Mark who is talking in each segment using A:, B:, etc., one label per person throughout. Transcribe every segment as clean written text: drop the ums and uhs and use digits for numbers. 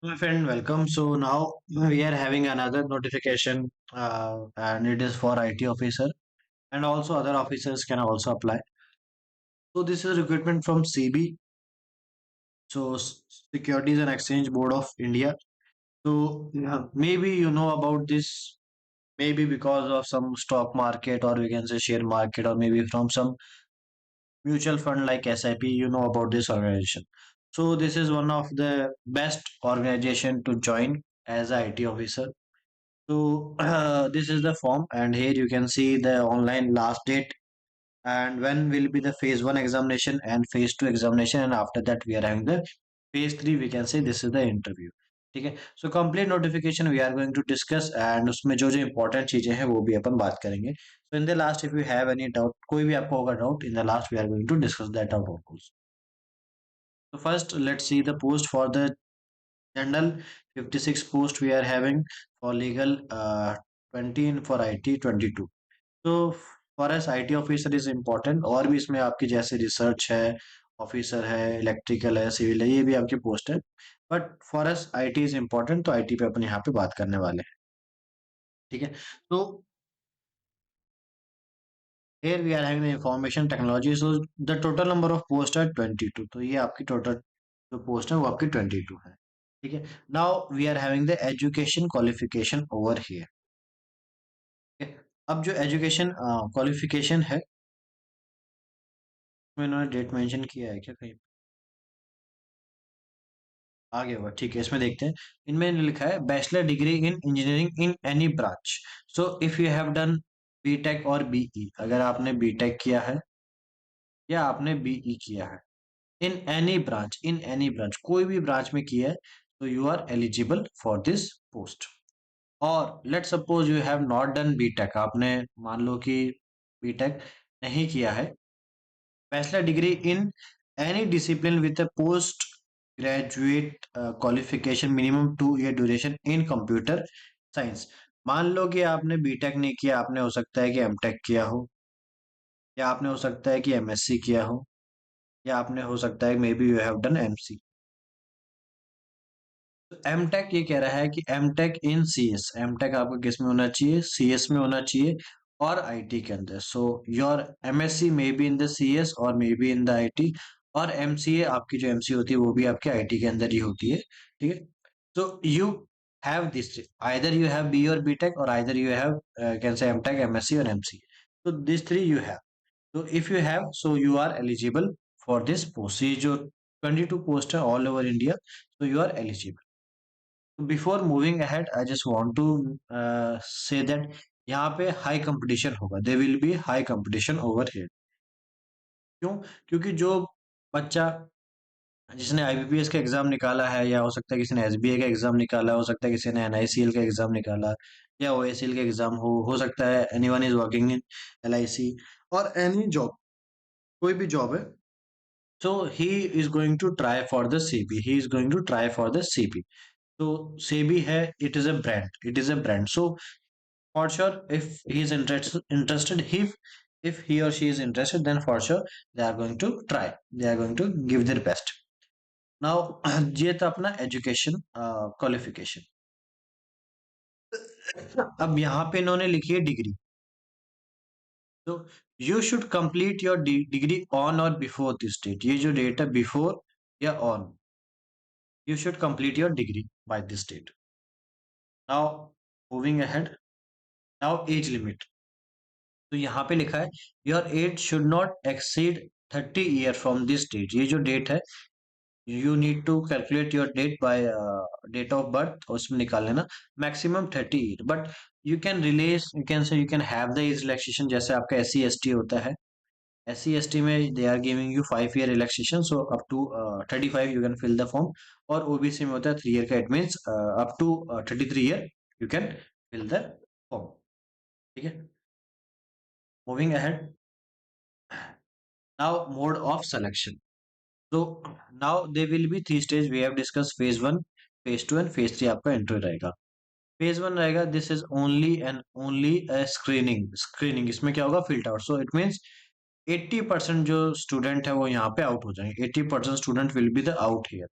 A: My friend, welcome. So now we are having another notification, and it is for IT officer, and also other officers can also apply. So this is recruitment from CB, so Securities and Exchange Board of India. So yeah, maybe you know about this, maybe because of some stock market, or we can say share market, or maybe from some mutual fund like SIP. You know about this organization. So this is one of the best organization to join as a IT officer. So this is the form, and here you can see the online last date and when will be the phase one examination and phase two examination, and after that we are having the phase three. We can say this is the interview. ठीक है. So complete notification we are going to discuss, and उसमें जो जो important चीजें हैं वो भी अपन बात करेंगे. So in the last, if you have any doubt, कोई भी आपको होगा doubt, in the last we are going to discuss that out also. So first let's see the post for the general. 56 post we are having, for legal 20, and for IT 22. तो for S IT officer is important, और भी इसमें आपकी जैसे research है, officer है, electrical है, civil है, ये भी आपकी पोस्ट है. But for S IT is important, तो आईटी पे अपन यहाँ पे बात करने वाले हैं. ठीक है. तो here we are having the information technology. So the total number of posts है 22. तो ये आपकी टोटल जो पोस्ट है वो आपकी 22 है. ठीक है. Now we are having the education qualification over here. अब जो एजुकेशन क्वालिफिकेशन है, उसमें इन्होंने डेट मेंशन किया है क्या कहीं? आगे हुआ, ठीक है, इसमें देखते हैं. इनमें लिखा है bachelor degree in engineering in any branch. So if you have done BTech और बीई, अगर आपने बीटेक किया है या आपने बीई किया है, इन एनी ब्रांच, कोई भी ब्रांच में किया है, तो you are eligible for this post. और let suppose you have not done BTech, आपने मान लो कि बीटेक नहीं किया है, bachelor degree in any discipline with a post graduate qualification minimum 2 year duration in computer science. मान लो कि आपने बीटेक नहीं किया, आपने हो सकता है कि एमटेक किया हो, या आपने हो सकता है कि एमएससी किया हो, या आपने हो सकता है may be you have done MC. MTech ये कह रहा है कि एमटेक इन सीएस, एमटेक आपका किस में होना चाहिए? सीएस में होना चाहिए, और आईटी के अंदर. So your MSc may be in the CS और may be in the IT, और एमसीए, आपकी जो एमसी होती है वो भी आपके आईटी के अंदर ही होती है. ठीक है. So you have this, either you have B or BTech, or either you have can say MTech, MSc or MC. So these three you have. So if you have, so you are eligible for this post. ये जो 22 post है all over India, so you are eligible. Before moving ahead, I just want to say that यहाँ पे high competition होगा. There will be high competition over here. क्यों? क्योंकि जो बच्चा जिसने आईबीपीएस का एग्जाम निकाला है, या हो सकता है किसी ने एसबीआई का एग्जाम निकाला, हो सकता है किसी ने एनआईसीएल का एग्जाम निकाला, या ओएसएल का एग्जाम हो सकता है anyone is working in LIC और एनी जॉब, कोई भी जॉब है. So he is going to try for the CB, he is going to try for the CB. तो सीबी है, it is a brand, it is a brand. So for sure if he is interested, if he or she is interested, then for sure they are going to try, they are going to give their best. Now ये था अपना education qualification. अब यहाँ पे इन्होंने लिखी है degree. तो you should complete your degree on or before this date. ये जो डेट है बिफोर या on, you should complete your degree by this date. Now moving ahead. Now age limit. तो यहाँ पे लिखा है your age should not exceed 30 year from this date. ये जो डेट है, you need to calculate your date by date of birth, और उसमें निकाल लेना maximum 30 year. But you can release, you can say you can have the age relaxation. जैसे आपका S C S T होता है, एस सी एस टी में they are giving you 5 year relaxation, so up to 35 you can fill the form. और OBC में होता है 3 year का, it means up to 33 year you can fill the form. ठीक है. Moving ahead. Now mode of selection. So now there will be three stage. We have discussed phase one, phase two, and phase three. आपका entry रहेगा. Phase one रहेगा. This is only and only a screening. Screening इसमें क्या होगा? Filter out. So it means 80% जो student है वो यहाँ पे out हो जाएंगे. 80% student will be the out here.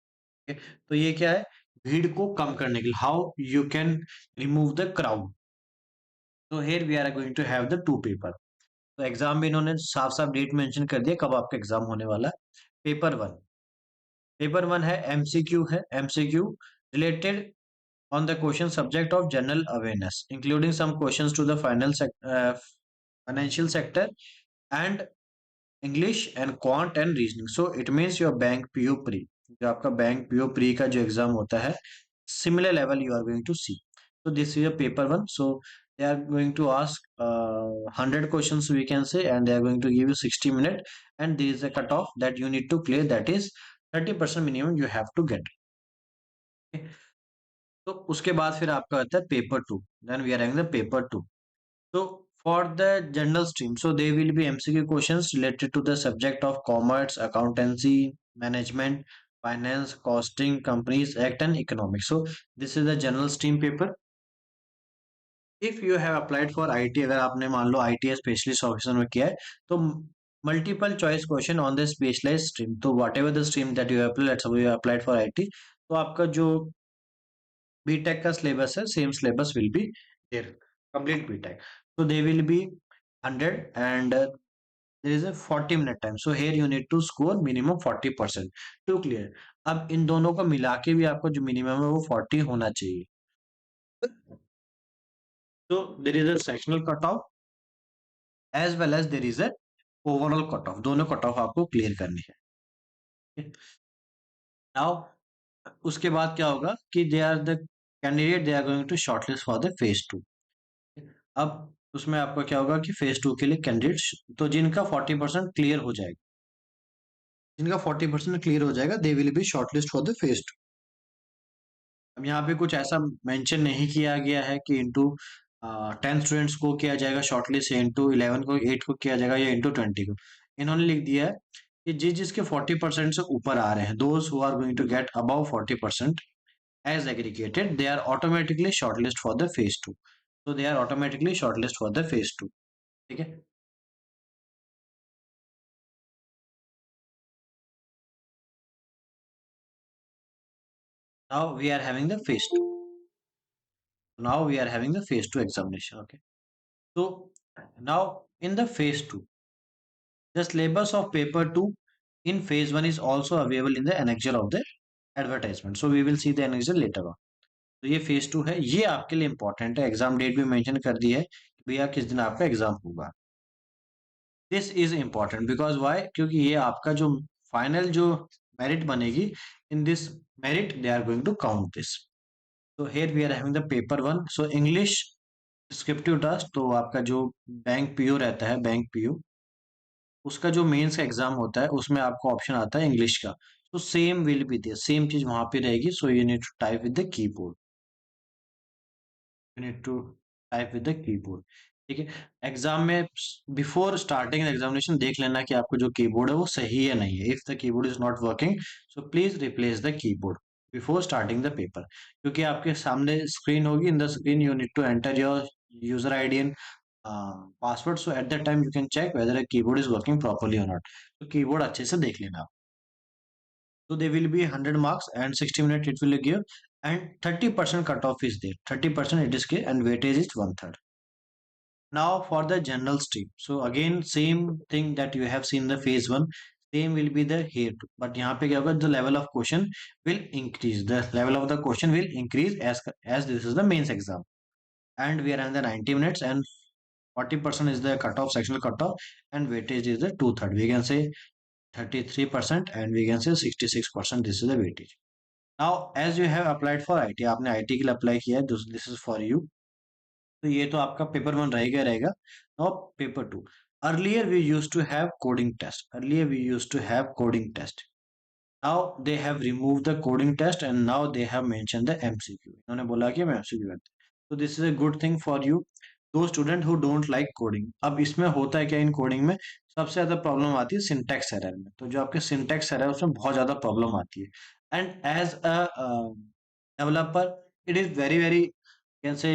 A: Okay? तो ये क्या है? भीड़ को कम करने के लिए, how you can remove the crowd. तो here we are going to have the two paper. तो एग्जाम में इन्होंने साफ साफ डेट मेंशन कर दिया कब आपका एग्जाम होने वाला है। पेपर वन है एमसीक्यू, है MCQ related on the question subject of general awareness, including some questions to the financial sector and English and quant and reasoning. So it means your bank PO pre, जो आपका bank PO pre का जो exam होता है, similar level you are going to see. So this is a paper one. So they are going to ask 100 questions we can say, and they are going to give you 60 minutes, and there is a cutoff that you need to clear, that is 30% minimum you have to get. Okay? तो उसके बाद फिर आपका आता है paper two, then we are having the paper two. So for the general stream, so they will be MCQ questions related to the subject of commerce, accountancy, management, finance, costing, companies act and economics. So this is the general stream paper. If you have applied for IT, अगर आपने मान लो IT specialist officer में किया है, तो multiple choice question on the specialised stream, तो whatever the stream that you apply, let's suppose you applied for IT, तो आपका जो बीटेक का सिलेबस है, same syllabus will be there, complete BTech. So they will be 100, and there is a 40-minute time. So here you need to score minimum 40% to clear. अब इन दोनों को मिला के भी आपको जो मिनिमम है वो 40 होना चाहिए। So there is a sectional cutoff as well as there is a overall cutoff, दोनों cutoff आपको क्लियर करनी है। नाउ उसके बाद क्या होगा कि they are the candidate, they are going to shortlist for the phase two. अब उसमें आपका क्या होगा कि फेज टू के लिए कैंडिडेट, तो जिनका 40% क्लियर हो जाएगा, जिनका 40% क्लियर हो जाएगा, दे will be shortlist for the phase two. अब यहाँ पे कुछ ऐसा मेंशन नहीं किया गया है कि इंटू 10 स्टूडेंट्स को किया जाएगा शॉर्टलिस्ट, या इंटू 11 को, 8 को किया जाएगा, या इंटू 20 को। इन्होंने लिख दिया है कि जिसके 40% से ऊपर आ रहे हैं, those who are going to get above 40% as aggregated, they are automatically shortlist for the phase 2. So they are automatically shortlist for the phase 2. ठीक है। Now we are having the phase 2. Now we are having the phase 2 examination. Okay. So now in the phase 2, the syllabus of paper 2 in phase 1 is also available in the annexure of the advertisement. So we will see the annexure later on. तो ये phase 2 है, ये आपके लिए important है, exam date भी mention कर दी है कि भैया किस दिन आपका एग्जाम होगा। This is important because why, क्योंकि ये आपका जो फाइनल जो मेरिट बनेगी, in this merit they are going to count this. तो here we are having the paper one. So English descriptive task, तो आपका जो बैंक पीओ रहता है, बैंक पीओ, उसका जो मेंस का एग्जाम होता है उसमें आपको ऑप्शन आता है इंग्लिश का। तो same will be there, same चीज वहां पे रहेगी। So you need to type with the keyboard, you need to type with the keyboard. ठीक है। एग्जाम में बिफोर स्टार्टिंग एग्जामिनेशन देख लेना कि आपको जो कीबोर्ड है वो सही है नहीं है। If the keyboard is not working, so please replace the keyboard before starting the paper, क्योंकि आपके सामने स्क्रीन होगी, in the screen you need to enter your user ID and password. So at that time you can check whether a keyboard is working properly और not. तो keyboard अच्छे से देख लेना। So they will be 100 marks and 60 minutes it will give, and 30% cutoff is there. 30% it is clear, and weightage is one third. Now for the general stream. So again same thing that you have seen the phase one, same will be the here too. But यहाँ पे क्या होगा, the level of question will increase. The level of the question will increase as this is the mains exam, and we are in the 90 minutes, and 40% is the cutoff, sectional cutoff, and weightage is the two third. We can say 33%, and we can say 66%. This is the weightage. Now as you have applied for IT, आपने IT के लिए apply किया है, this is for you. तो ये तो आपका paper one रहेगा रहेगा। Now paper two, earlier we use to have coding test, earlier we use to have coding test. Now they have remove the coding test, and now they have mention the MCQ. इन्होंने बोला कि हम MCQ करते हैं। तो this is a good thing for you, those student who don't like coding. अब इसमें होता है क्या, इन कोडिंग में सबसे ज्यादा प्रॉब्लम आती है सिंटैक्स एरर में। तो जो आपके सिंटैक्स एरर है उसमें बहुत ज्यादा प्रॉब्लम आती है, and as a developer it is very very, you can say,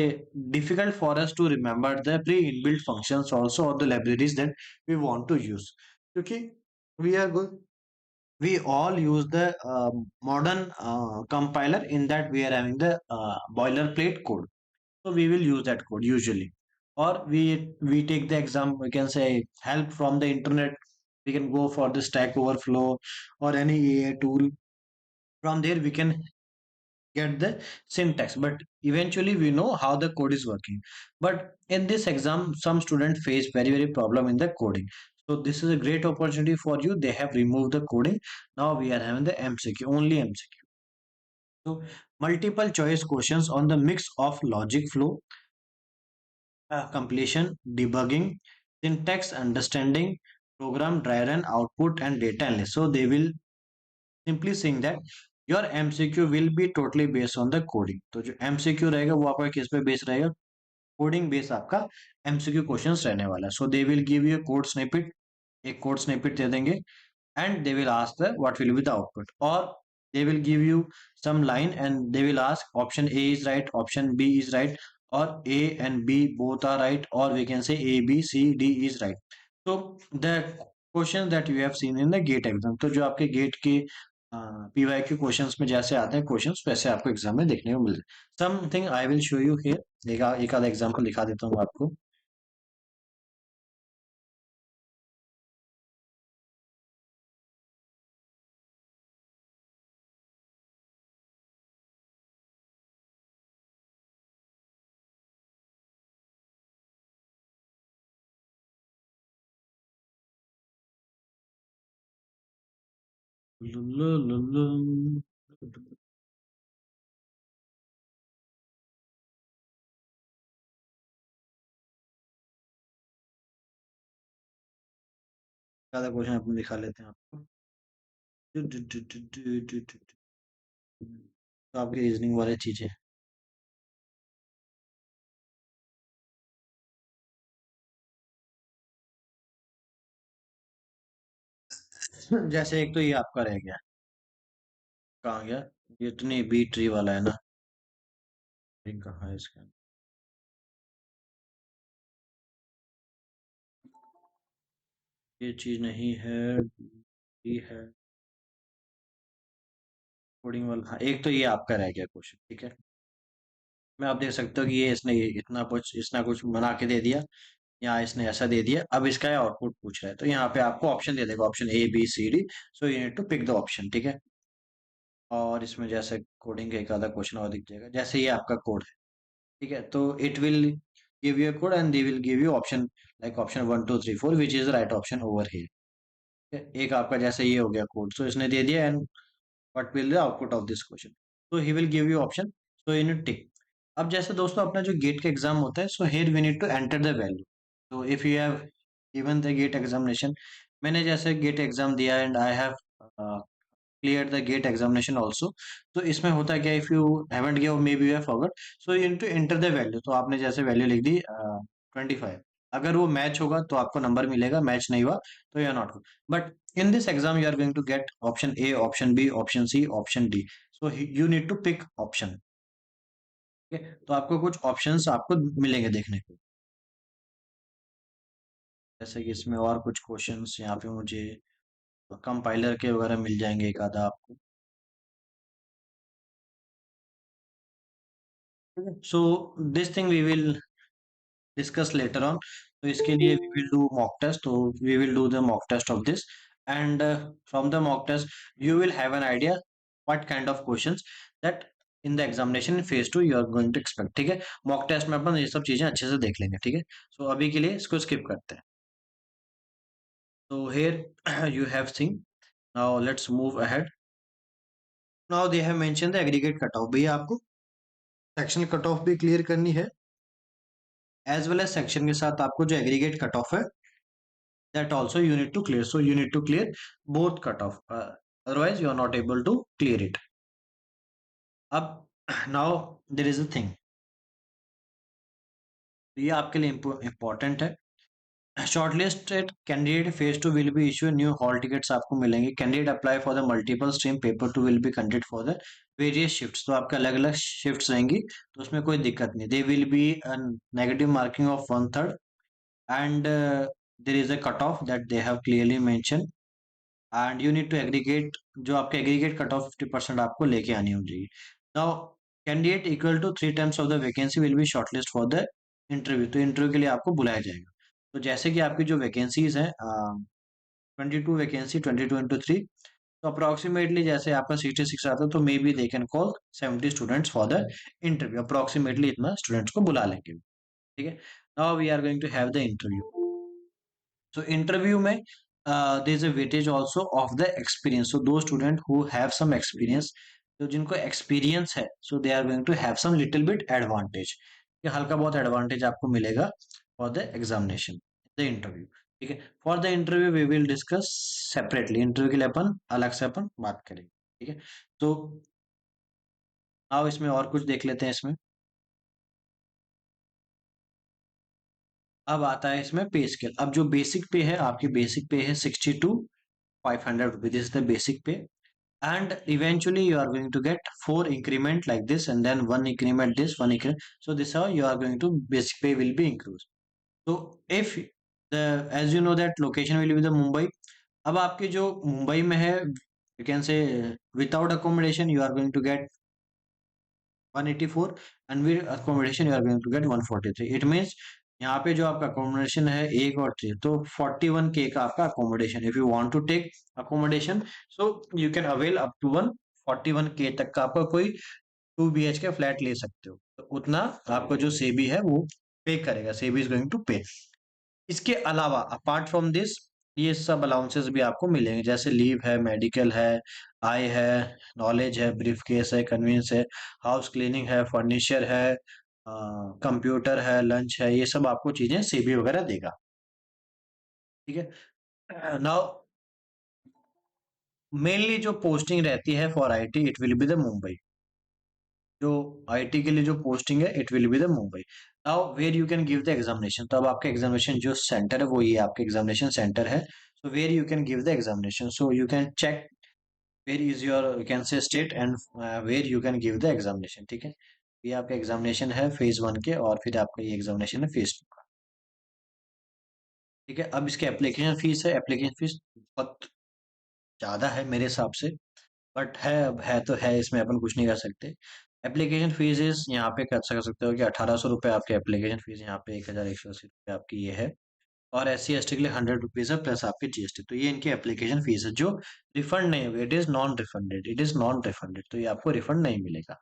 A: difficult for us to remember the pre-inbuilt functions also, or the libraries that we want to use, क्योंकि we are good we all use the modern compiler. In that we are having the boilerplate code, so we will use that code usually. Or we take the exam, we can say help from the internet. We can go for the Stack Overflow or any AI tool. From there we can get the syntax, but eventually we know how the code is working. But in this exam some students face very problem in the coding. So this is a great opportunity for you. They have removed the coding. Now we are having the MCQ, only MCQ. So multiple choice questions on the mix of logic flow, completion, debugging, syntax understanding, program dry run, output and data analysis. So they will simply saying that your MCQ will be totally based on the coding. तो जो MCQ रहेगा वो आपका किस पे base रहेगा? Coding base आपका MCQ questions रहने वाला है. So they will give you code snippet, एक कोड स्निपेट दे देंगे, and they will ask the what will be the output, or they will give you some line and they will ask option A is right, option B is right, or A and B both are right, or we can say A B C D is right. So the question that you have seen in the GATE exam, तो जो आपके gate के PYQ questions में जैसे आते हैं questions, वैसे आपको एग्जाम में देखने को मिलते हैं. Something I will show you here, एक आधा एग्जाम्पल दिखा देता हूँ आपको. ज्यादा क्वेश्चन अपन दिखा लेते हैं आपको. तो आपकी रीजनिंग वाली चीजें, जैसे एक तो ये आपका रह गया, कहाँ गया, ये तो नहीं, बी ट्री वाला है ना, ये कहाँ है इसका, ये चीज नहीं है, ये है कोडिंग वाला. हाँ, एक तो ये आपका रह गया क्वेश्चन, ठीक है. मैं आप देख सकते हो कि ये इसने इतना कुछ बना के दे दिया, यहाँ इसने ऐसा दे दिया. अब इसका आउटपुट पूछ रहा है, तो यहाँ पे आपको ऑप्शन दे देगा, option A B C D. So you need to pick the option, ठीक है. और इसमें जैसे कोडिंग का एक आधा क्वेश्चन और दिख जाएगा, जैसे ये आपका कोड है, ठीक है. तो it will give you a code and they will give you option like option 1 2 3 4 which is the right option over here. ठीक है? एक आपका जैसे ये हो गया कोड, सो इसने दे दिया, and what will the output of this question. So he will give you option, so you need tick. अब जैसे दोस्तों अपना जो गेट का एग्जाम होता है, so here we need to enter the value. तो if you have given the GATE examination, मैंने जैसे गेट एग्जाम दिया and I have cleared the gate examination also. तो इसमें होता है क्या, if you haven't given, maybe you have forgot, so you need to enter the value. तो आपने जैसे वैल्यू लिख दी 25, अगर वो मैच होगा तो आपको नंबर मिलेगा, मैच नहीं हुआ तो you are not good. But in this exam you are going to get option A, option B, option C, option D. So you need to pick option. ठीक है, तो आपको कुछ ऑप्शंस आपको मिलेंगे देखने को, जैसे कि इसमें और कुछ क्वेश्चंस यहाँ पे मुझे कंपाइलर के वगैरह मिल जाएंगे एक आधा आपको. So this thing we will discuss later on. So इसके लिए we will do mock test. So we will do the mock test of this, and from the mock test you will have an idea what kind of questions that in the examination phase 2 you are going to expect. ठीक है, mock test में अपन ये सब चीजें अच्छे से देख लेंगे, ठीक है. So अभी के लिए इसको skip करते हैं. So here you have seen. Now let's move ahead. Now they have mentioned the aggregate cutoff. भैया आपको सेक्शन कट ऑफ भी क्लियर करनी है, एज वेल एज सेक्शन के साथ आपको जो एग्रीगेट कट ऑफ है, that also you need to clear. So you need to clear both cutoff, otherwise you are not able to clear it. अब now there is a thing, ये आपके लिए important है. Shortlisted candidate phase 2 will be issue new hall tickets आपको मिलेंगे. Candidate apply for the multiple stream, paper 2 will be conduct for the various shifts. तो आपके अलग अलग शिफ्ट्स रहेंगी, तो उसमें कोई दिक्कत नहीं. दे will B negative marking of 1/3 and there is a cutoff that they have clearly mentioned. And you need to aggregate, जो आपके एग्रीगेट कट ऑफ 50% आपको लेके आनी हो जाएगी। Now candidate equal to 3 times of the vacancy will be shortlist for the interview, तो interview के लिए आपको बुलाया जाएगा। तो जैसे कि आपकी जो वैकेंसीज है 22 वैकेंसी, 22 into 3, तो अप्रोक्सीमेटली जैसे आपका 66 आता है तो maybe they can call 70 students for the interview, approximately इतना स्टूडेंट्स को बुला लेंगे। ठीक है, now we are going to have the interview. So interview में there is a weightage also of the experience. So those student who have some experience, तो जिनको experience है, so they are going to have some little bit advantage. ये हल्का बहुत advantage आपको मिलेगा for the examination, the interview. ठीक है, for the interview we will discuss separately. interview के लिए अपन अलग से अपन बात करेंगे। ठीक है, तो आओ इसमें और कुछ देख लेते हैं इसमें। अब आता है इसमें पे स्केल। अब जो बेसिक पे है आपकी, बेसिक पे है 62,500 rupees, this is the basic पे। And eventually you are going to get 4 increment like this, and then 1 increment this, 1 increment, so this how you are going to basic pay will be increased. So if the, as you know that location will be the Mumbai, अब आपके जो मुंबई में है, you can say without accommodation you are going to get 184, and with accommodation you are going to get 143. It means यहाँ पे जो आपका accommodation है एक और थ्री, तो 41K का आपका accommodation. If you want to take accommodation, so you can avail up to 141K तक का आपका कोई 2 BHK फ्लैट ले सकते हो, तो उतना आपका जो सेबी है वो पे करेगा, सेबी इज गोइंग टू पे। इसके अलावा अपार्ट फ्रॉम दिस ये सब अलाउंसेस भी आपको मिलेंगे, जैसे लीव है, मेडिकल है, आई है, नॉलेज है, ब्रीफ केस है, कन्वींस है, हाउस क्लीनिंग है, फर्नीचर है, कंप्यूटर है, लंच है, ये सब आपको चीजें सीबी वगैरह देगा। ठीक है, नाउ मेनली जो पोस्टिंग रहती है for IT, it will be the Mumbai. जो आईटी के लिए जो पोस्टिंग है, it will be the Mumbai. Now where you can give the examination, तो अब आपका एग्जामिनेशन जो सेंटर है वो ये आपका एग्जामिनेशन सेंटर है। So where you can give the examination, so you can check where is your, you can say state, and where you can give the examination. ठीक है, ये आपका एग्जामिनेशन है फेज 1 के, और फिर आपका ये एग्जामिनेशन है फेज 2 का। ठीक है, अब इसके एप्लीकेशन फीस है, एप्लीकेशन फीस बहुत ज्यादा है मेरे हिसाब से, बट है, अब है तो है, इसमें अपन कुछ नहीं कर सकते। एप्लीकेशन फीस इज यहाँ पे कर सकते हो कि 1800 रुपये आपके एप्लीकेशन फीस, यहाँ पे 1180 रुपये आपकी ये है। और SC ST के लिए 100 रुपीज है, प्लस आपकी GST, तो ये इनकी एप्लीकेशन फीस है जो रिफंड नहीं हुई, it is non refunded, it is non refunded, तो ये आपको रिफंड नहीं मिलेगा।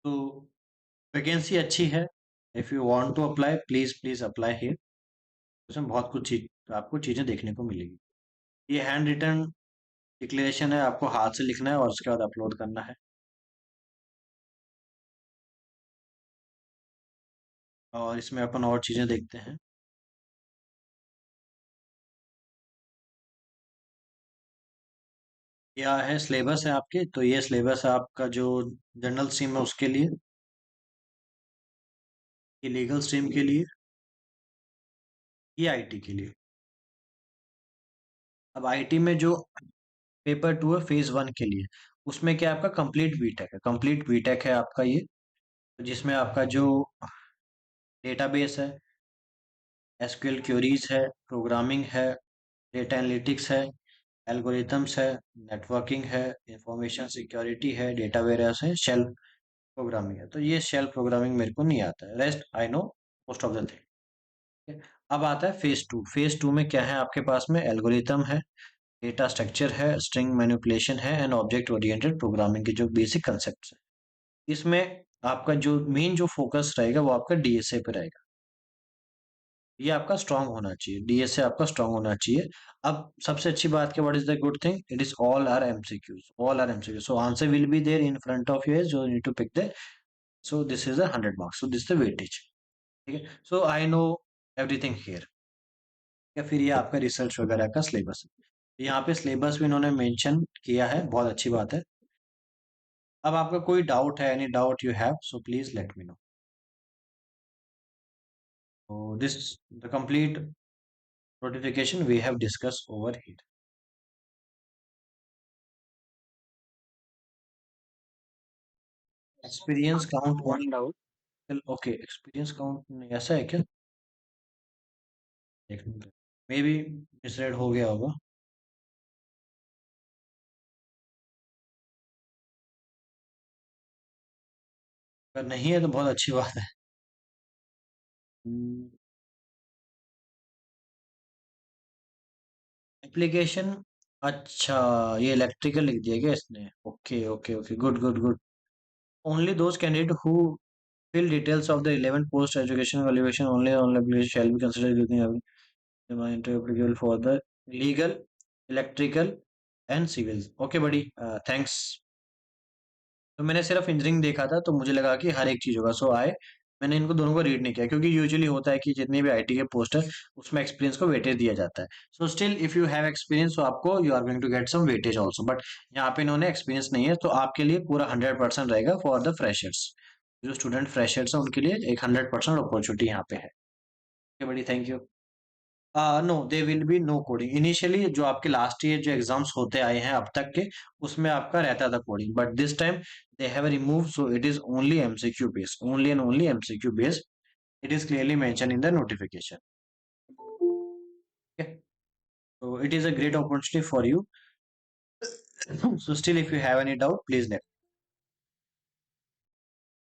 A: तो वैकेंसी अच्छी है, if you want to apply please please apply here. उसमें बहुत कुछ चीज आपको चीजें देखने को मिलेगी। ये हैंड रिटन डिक्लेरेशन है, आपको हाथ से लिखना है और उसके बाद अपलोड करना है। और इसमें अपन और चीजें देखते हैं। क्या है, सिलेबस है आपके, तो ये सिलेबस है आपका जो जनरल स्ट्रीम है उसके लिए, ये लीगल स्ट्रीम के लिए, ये आईटी के लिए। अब आईटी में जो पेपर 2 है फेज 1 के लिए, उसमें क्या आपका कंप्लीट बीटेक है, कंप्लीट बीटेक है आपका ये, जिसमें आपका जो डेटाबेस है, एसक्यूएल क्वेरीज है, प्रोग्रामिंग है, डेटा एनालिटिक्स है, एल्गोरिथम्स है, नेटवर्किंग है, इंफॉर्मेशन सिक्योरिटी है, डेटा वेयरहाउस है, शेल प्रोग्रामिंग है। तो ये शेल प्रोग्रामिंग मेरे को नहीं आता है, rest I know most of the thing. अब आता है फेज 2। फेज 2 में क्या है आपके पास में, एल्गोरिथम है, डेटा स्ट्रक्चर है, स्ट्रिंग मैनिपुलेशन है, एंड ऑब्जेक्ट ओरिएंटेड प्रोग्रामिंग के जो बेसिक कंसेप्ट है। इसमें आपका जो मेन जो फोकस रहेगा वो आपका डीएसए पे रहेगा। ये आपका स्ट्रांग होना चाहिए, डीएसए आपका स्ट्रांग होना चाहिए। अब सबसे अच्छी बात क्या, what is the good thing, it is all are MCQs, all are MCQs, so answer will be there in front of you, so you need to pick the, so this is the 100 marks, so this the weightage. ठीक है, so I know everything here. या फिर ये आपका research वगैरह का syllabus है, यहाँ पे सिलेबस भी इन्होंने मेंशन किया है, बहुत अच्छी बात है। अब आपका कोई डाउट है, any doubt you have, so please let me know. So this the complete notification we have discussed over here. Experience count one doubt. Okay, experience count नहीं, ऐसा है क्या? एक मिनट। मे बी मिसरेड हो गया होगा। अगर नहीं है तो बहुत अच्छी बात है। एप्लीकेशन, अच्छा, ये इलेक्ट्रिकल लिख दिया क्या इसने? Okay okay okay, good good good. Only those candidate who fill details of the relevant post education evaluation only application shall be considered using applicable for the legal, electrical and civils. Okay buddy, thanks। तो मैंने सिर्फ engineering देखा था तो मुझे लगा कि हर एक चीज होगा, सो आए मैंने इनको दोनों को रीड नहीं किया, क्योंकि यूजुअली होता है कि जितनी भी आईटी के पोस्ट है उसमें एक्सपीरियंस को वेटेज दिया जाता है। So still if you have experience तो आपको you are going to get some weightage also, but यहाँ पे इन्होंने एक्सपीरियंस नहीं है तो आपके लिए पूरा 100% रहेगा फॉर द फ्रेशर्स। जो स्टूडेंट फ्रेशर्स है उनके लिए एक 100% अपॉर्चुनिटी यहाँ पे है। बड़ी thank you. No, they will be no coding initially. जो आपके लास्ट ईयर जो एग्जाम्स होते आए हैं अब तक के, उसमें आपका रहता था coding, but this time they have remove, so it is only MCQ based, only and only MCQ based. It is clearly mention in the notification. So it is a great opportunity for you. So still if you have any doubt, please let